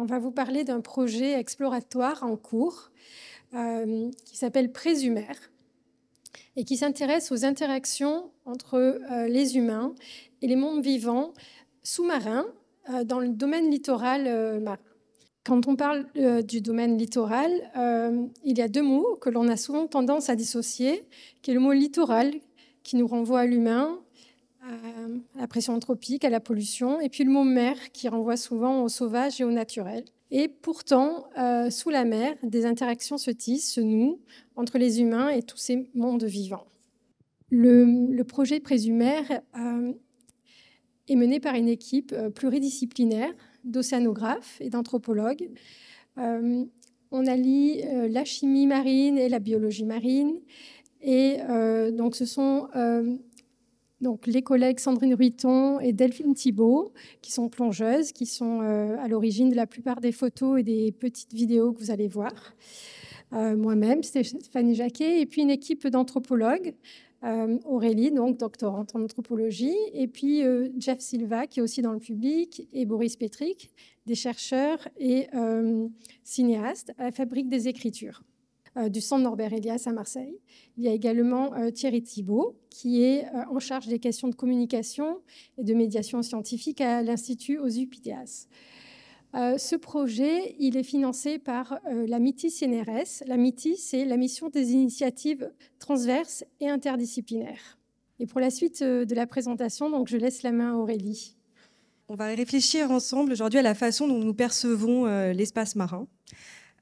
on va vous parler d'un projet exploratoire en cours qui s'appelle Présumer et qui s'intéresse aux interactions entre les humains et les mondes vivants sous-marins dans le domaine littoral marin. Quand on parle du domaine littoral, il y a deux mots que l'on a souvent tendance à dissocier, qui est le mot littoral, qui nous renvoie à l'humain, à la pression anthropique, à la pollution, et puis le mot mer, qui renvoie souvent au sauvage et au naturel. Et pourtant, sous la mer, des interactions se tissent, se nouent entre les humains et tous ces mondes vivants. Le projet Présumer est mené par une équipe pluridisciplinaire d'océanographes et d'anthropologues. On allie la chimie marine et la biologie marine. Et donc, ce sont donc, les collègues Sandrine Ruiton et Delphine Thibault, qui sont plongeuses, qui sont à l'origine de la plupart des photos et des petites vidéos que vous allez voir. Moi-même, Stéphanie Jacquet, et puis une équipe d'anthropologues, Aurélie, donc doctorante en anthropologie, et puis Jeff Silva, qui est aussi dans le public, et Boris Petrick, des chercheurs et cinéastes à la Fabrique des Écritures du Centre Norbert Elias à Marseille. Il y a également Thierry Thibault, qui est en charge des questions de communication et de médiation scientifique à l'Institut OSU-PITEAS. Ce projet, il est financé par la MITI CNRS. La MITI, c'est la mission des initiatives transverses et interdisciplinaires. Et pour la suite de la présentation, donc, je laisse la main à Aurélie. On va réfléchir ensemble aujourd'hui à la façon dont nous percevons l'espace marin.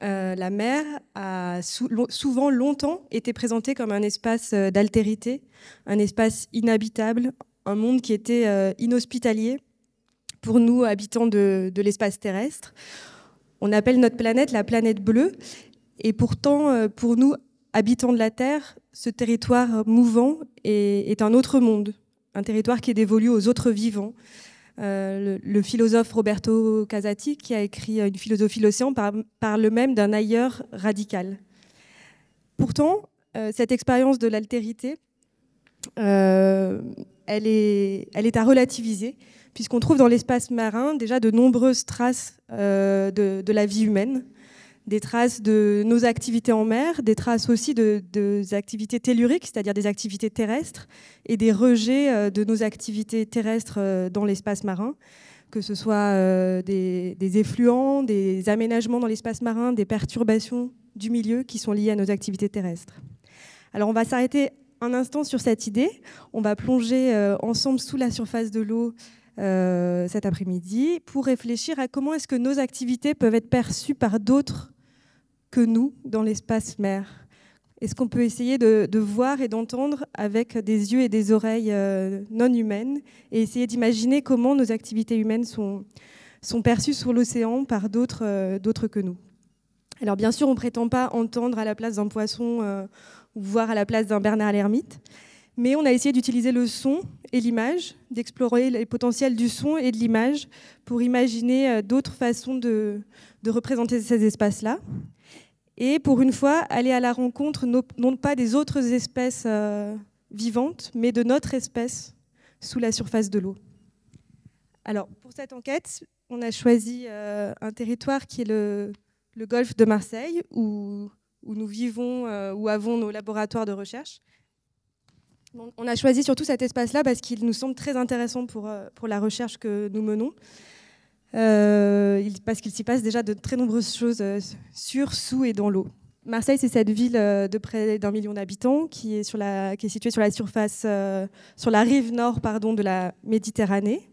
La mer a souvent longtemps été présentée comme un espace d'altérité, un espace inhabitable, un monde qui était inhospitalier pour nous, habitants de l'espace terrestre. On appelle notre planète la planète bleue. Et pourtant, pour nous, habitants de la Terre, ce territoire mouvant est un autre monde, un territoire qui est dévolu aux autres vivants. Le philosophe Roberto Casati, qui a écrit une philosophie de l'océan, parle même d'un ailleurs radical. Pourtant, cette expérience de l'altérité, elle est à relativiser, puisqu'on trouve dans l'espace marin déjà de nombreuses traces de la vie humaine, des traces de nos activités en mer, des traces aussi des activités telluriques, c'est-à-dire des activités terrestres, et des rejets de nos activités terrestres dans l'espace marin, que ce soit des effluents, des aménagements dans l'espace marin, des perturbations du milieu qui sont liées à nos activités terrestres. Alors on va s'arrêter un instant sur cette idée. On va plonger ensemble sous la surface de l'eau cet après-midi pour réfléchir à comment est-ce que nos activités peuvent être perçues par d'autres que nous dans l'espace mer. Est-ce qu'on peut essayer de voir et d'entendre avec des yeux et des oreilles non humaines et essayer d'imaginer comment nos activités humaines sont perçues sur l'océan par d'autres que nous. Alors bien sûr, on ne prétend pas entendre à la place d'un poisson ou voir à la place d'un Bernard l'Ermite, mais on a essayé d'utiliser le son et l'image, d'explorer les potentiels du son et de l'image pour imaginer d'autres façons de représenter ces espaces-là. Et pour une fois, aller à la rencontre non pas des autres espèces vivantes, mais de notre espèce sous la surface de l'eau. Alors, pour cette enquête, on a choisi un territoire qui est le golfe de Marseille, où nous vivons, où avons nos laboratoires de recherche. On a choisi surtout cet espace-là parce qu'il nous semble très intéressant pour la recherche que nous menons. Parce qu'il s'y passe déjà de très nombreuses choses sur, sous et dans l'eau. Marseille, c'est cette ville de près d'1 million d'habitants qui est située sur la surface, sur la rive nord, de la Méditerranée.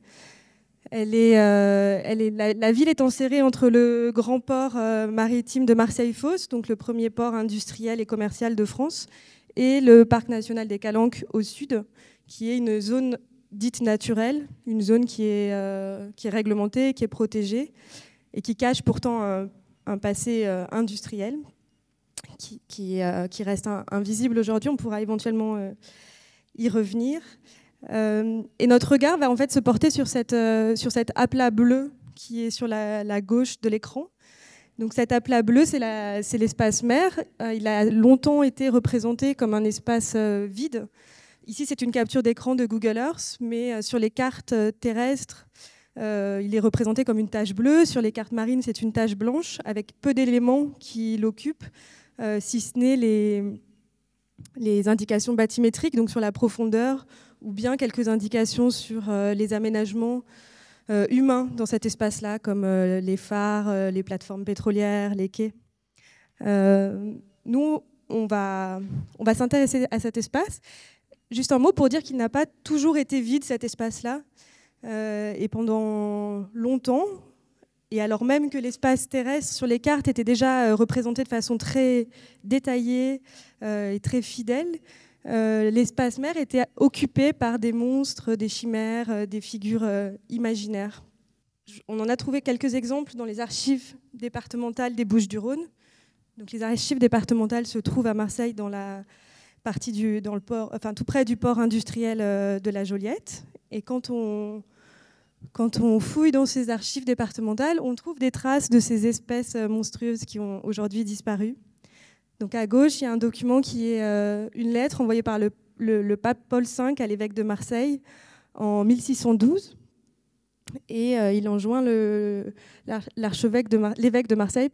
La ville est enserrée entre le grand port maritime de Marseille-Fos, donc le premier port industriel et commercial de France, et le parc national des Calanques au sud, qui est une zone dite naturelle, une zone qui est réglementée, qui est protégée et qui cache pourtant un passé industriel qui reste invisible aujourd'hui. On pourra éventuellement y revenir. Et notre regard va en fait se porter sur cet aplat bleu qui est sur la gauche de l'écran. Donc cet aplat bleu, c'est l'espace mer. Il a longtemps été représenté comme un espace vide. Ici, c'est une capture d'écran de Google Earth, mais sur les cartes terrestres Il est représenté comme une tache bleue. Sur les cartes marines, c'est une tache blanche avec peu d'éléments qui l'occupent, si ce n'est les indications bathymétriques, donc sur la profondeur, ou bien quelques indications sur les aménagements humains dans cet espace-là, comme les phares, les plateformes pétrolières, les quais. Nous, on va s'intéresser à cet espace. Juste un mot pour dire qu'il n'a pas toujours été vide, cet espace-là. Et pendant longtemps, et alors même que l'espace terrestre sur les cartes était déjà représenté de façon très détaillée et très fidèle, l'espace mer était occupé par des monstres, des chimères, des figures imaginaires. On en a trouvé quelques exemples dans les archives départementales des Bouches-du-Rhône. Donc, les archives départementales se trouvent à Marseille, dans la partie dans le port, enfin tout près du port industriel de la Joliette. Et quand on fouille dans ces archives départementales, on trouve des traces de ces espèces monstrueuses qui ont aujourd'hui disparu. Donc à gauche, il y a un document qui est une lettre envoyée par le pape Paul V à l'évêque de Marseille en 1612. Et il enjoint l'évêque de Marseille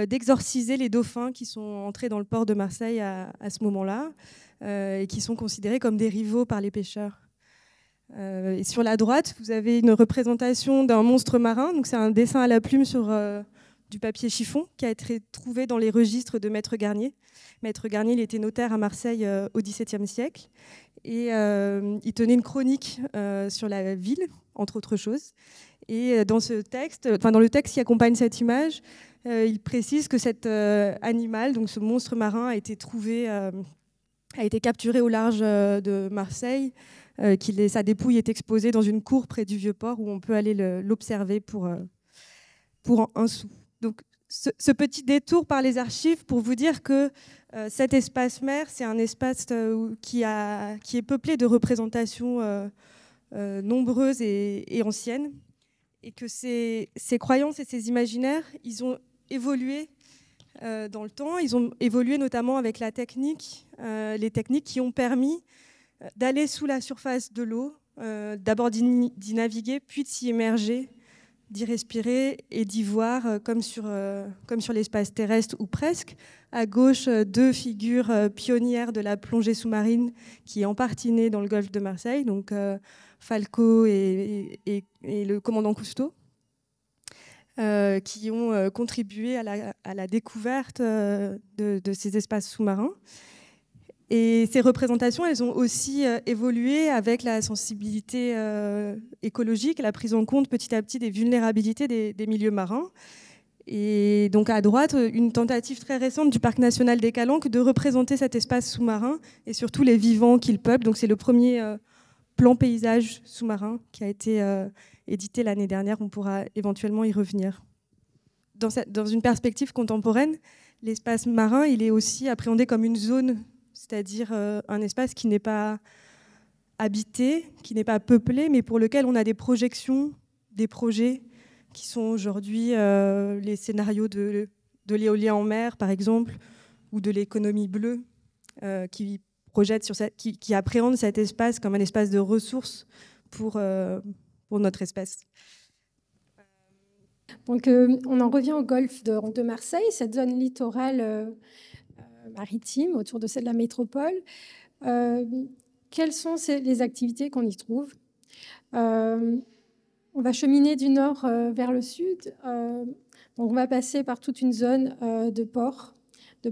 d'exorciser les dauphins qui sont entrés dans le port de Marseille à ce moment-là et qui sont considérés comme des rivaux par les pêcheurs. Et sur la droite, vous avez une représentation d'un monstre marin. Donc c'est un dessin à la plume sur du papier chiffon qui a été trouvé dans les registres de Maître Garnier. Maître Garnier, il était notaire à Marseille au XVIIe siècle et il tenait une chronique sur la ville, entre autres choses. Et dans le texte qui accompagne cette image, il précise que cet animal, donc ce monstre marin, a été capturé au large de Marseille. Sa dépouille est exposée dans une cour près du Vieux-Port où on peut aller l'observer pour un sou. Donc, ce petit détour par les archives pour vous dire que cet espace mer, c'est un espace qui est peuplé de représentations nombreuses et anciennes, et que ces croyances et ces imaginaires, ils ont évolué dans le temps. Ils ont évolué notamment avec la technique, les techniques qui ont permis d'aller sous la surface de l'eau, d'abord d'y naviguer, puis de s'y immerger, d'y respirer et d'y voir comme sur l'espace terrestre ou presque. À gauche, deux figures pionnières de la plongée sous-marine qui est en partie née dans le golfe de Marseille, donc Falco et le commandant Cousteau, qui ont contribué à la découverte de ces espaces sous-marins. Et ces représentations, elles ont aussi évolué avec la sensibilité écologique, la prise en compte petit à petit des vulnérabilités des milieux marins. Et donc à droite, une tentative très récente du Parc national des Calanques de représenter cet espace sous-marin et surtout les vivants qu'il peuple. Donc c'est le premier plan paysage sous-marin qui a été édité l'année dernière. On pourra éventuellement y revenir. Dans une perspective contemporaine, l'espace marin, il est aussi appréhendé comme une zone, c'est-à-dire un espace qui n'est pas habité, qui n'est pas peuplé, mais pour lequel on a des projections, des projets qui sont aujourd'hui les scénarios de l'éolien en mer, par exemple, ou de l'économie bleue, qui appréhendent cet espace comme un espace de ressources pour notre espèce. Donc, on en revient au golfe de Marseille, cette zone littorale maritime autour de celle de la métropole. Quelles sont les activités qu'on y trouve ? On va cheminer du nord vers le sud. Donc on va passer par toute une zone de ports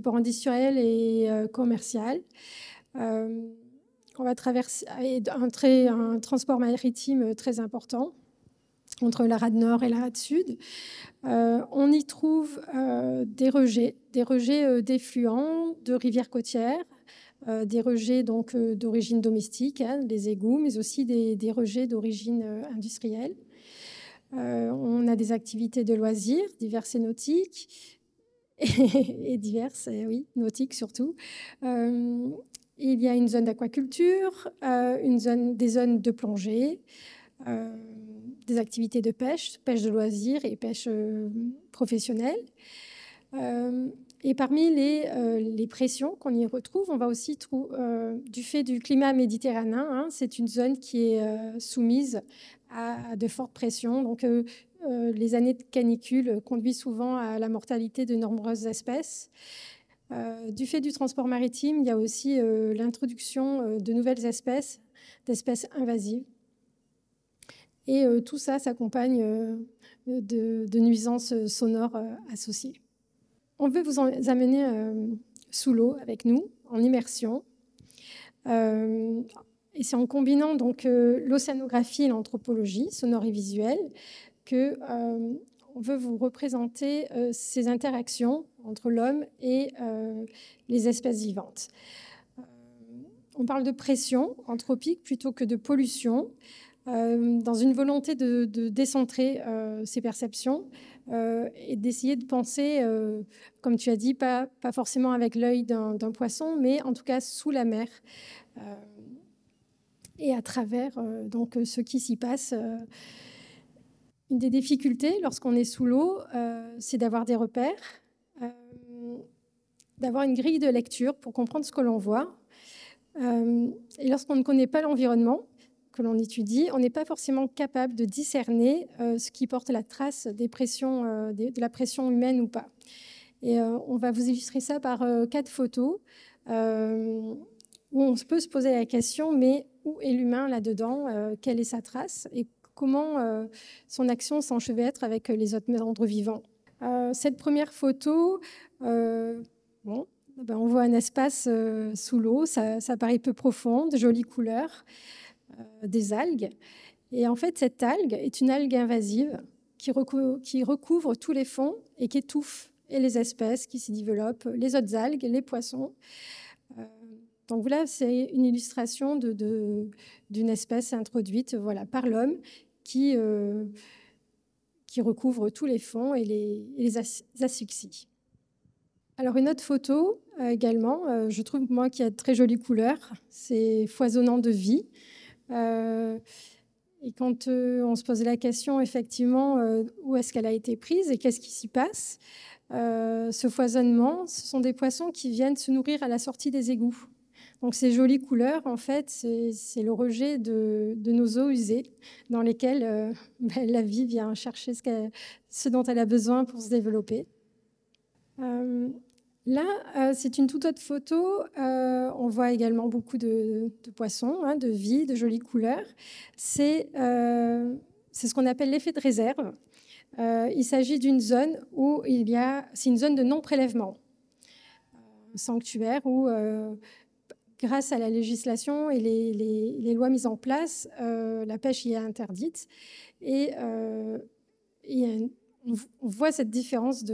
industriels et commercial. On va traverser un transport maritime très important entre la rade nord et la rade sud. On y trouve des rejets d'effluents de rivières côtières, des rejets donc d'origine domestique, des égouts, mais aussi des rejets d'origine industrielle. On a des activités de loisirs diverses et nautiques, et diverses, nautiques surtout. Il y a une zone d'aquaculture, des zones de plongée, des activités de pêche de loisirs et pêche professionnelle. Et parmi les pressions qu'on y retrouve, on va aussi du fait du climat méditerranéen, hein, c'est une zone qui est soumise à de fortes pressions. Donc, les années de canicule conduisent souvent à la mortalité de nombreuses espèces. Du fait du transport maritime, il y a aussi l'introduction de nouvelles espèces, d'espèces invasives. Et tout ça s'accompagne de nuisances sonores associées. On veut vous amener sous l'eau avec nous, en immersion. Et c'est en combinant donc l'océanographie et l'anthropologie sonore et visuelle que on veut vous représenter ces interactions entre l'homme et les espèces vivantes. On parle de pression anthropique plutôt que de pollution, dans une volonté de décentrer ces perceptions et d'essayer de penser, comme tu as dit, pas forcément avec l'œil d'un poisson, mais en tout cas sous la mer et à travers donc, ce qui s'y passe. Une des difficultés lorsqu'on est sous l'eau, c'est d'avoir des repères, d'avoir une grille de lecture pour comprendre ce que l'on voit. Et lorsqu'on ne connaît pas l'environnement que l'on étudie, on n'est pas forcément capable de discerner ce qui porte la trace des pressions, de la pression humaine ou pas. Et on va vous illustrer ça par 4 photos où on peut se poser la question, mais où est l'humain là-dedans? Quelle est sa trace? Et comment son action s'enchevêtre avec les autres membres vivants? Cette première photo, on voit un espace sous l'eau, ça paraît peu profond, de jolies couleurs, des algues. Et en fait, cette algue est une algue invasive qui recouvre tous les fonds et qui étouffe et les espèces qui s'y développent, les autres algues, les poissons. Donc voilà, c'est une illustration d'une espèce introduite par l'homme qui recouvre tous les fonds et les asphyxie. Alors une autre photo également, je trouve moi qui a de très jolies couleurs, c'est foisonnant de vie. Et quand on se pose la question effectivement où est-ce qu'elle a été prise et qu'est-ce qui s'y passe, ce foisonnement, ce sont des poissons qui viennent se nourrir à la sortie des égouts. Donc ces jolies couleurs, en fait, c'est le rejet de nos eaux usées dans lesquelles la vie vient chercher ce dont elle a besoin pour se développer. Là, c'est une toute autre photo. On voit également beaucoup de poissons, hein, de vie, de jolies couleurs. C'est ce qu'on appelle l'effet de réserve. Il s'agit d'une zone où c'est une zone de non-prélèvement, sanctuaire où, grâce à la législation et les lois mises en place, la pêche y est interdite. Et on voit cette différence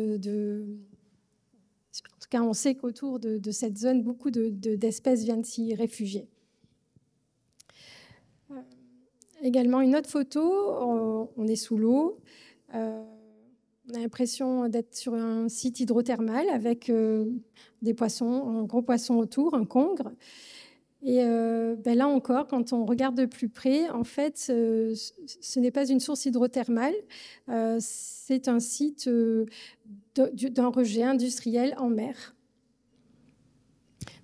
en tout cas, on sait qu'autour de cette zone, beaucoup d'espèces viennent s'y réfugier. Également, une autre photo, on est sous l'eau. On a l'impression d'être sur un site hydrothermal avec des poissons, un gros poisson autour, un congre. Et là encore, quand on regarde de plus près, en fait, ce n'est pas une source hydrothermale, c'est un site d'un rejet industriel en mer.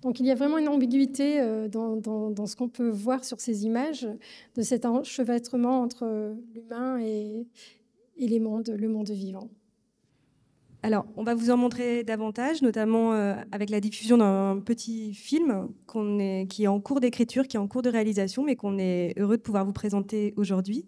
Donc il y a vraiment une ambiguïté dans ce qu'on peut voir sur ces images, de cet enchevêtrement entre l'humain et le monde vivant. Alors, on va vous en montrer davantage, notamment avec la diffusion d'un petit film qui est en cours d'écriture, qui est en cours de réalisation, mais qu'on est heureux de pouvoir vous présenter aujourd'hui.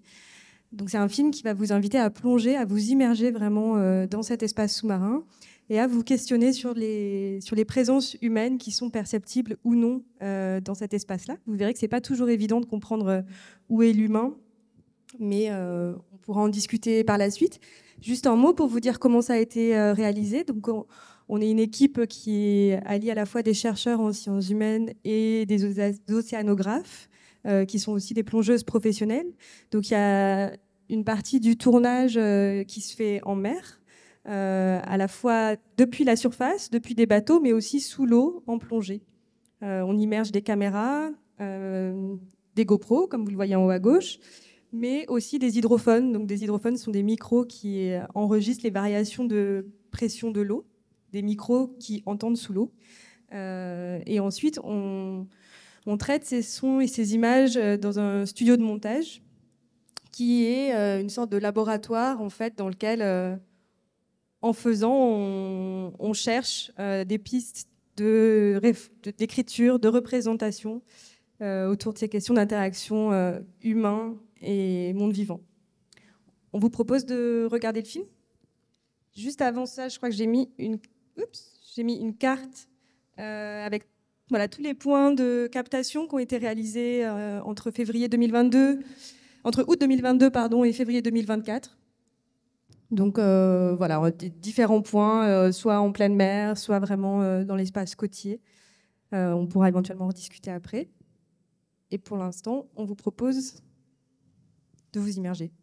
Donc, c'est un film qui va vous inviter à plonger, à vous immerger vraiment dans cet espace sous-marin et à vous questionner sur les présences humaines qui sont perceptibles ou non dans cet espace-là. Vous verrez que ce n'est pas toujours évident de comprendre où est l'humain, mais on pourra en discuter par la suite. Juste un mot pour vous dire comment ça a été réalisé. Donc, on est une équipe qui allie à la fois des chercheurs en sciences humaines et des océanographes, qui sont aussi des plongeuses professionnelles. Donc, il y a une partie du tournage qui se fait en mer, à la fois depuis la surface, depuis des bateaux, mais aussi sous l'eau, en plongée. On immerge des caméras, des GoPro, comme vous le voyez en haut à gauche, mais aussi des hydrophones. Donc, des hydrophones sont des micros qui enregistrent les variations de pression de l'eau. des micros qui entendent sous l'eau. Et ensuite, on traite ces sons et ces images dans un studio de montage qui est une sorte de laboratoire en fait, dans lequel, en faisant, on cherche des pistes d'écriture, de représentation autour de ces questions d'interaction humain et monde vivant. On vous propose de regarder le film. Juste avant ça, je crois que j'ai mis une carte avec tous les points de captation qui ont été réalisés entre août 2022 et février 2024. Donc différents points, soit en pleine mer, soit vraiment dans l'espace côtier. On pourra éventuellement rediscuter après. Et pour l'instant, on vous propose de vous immerger.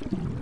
Merci.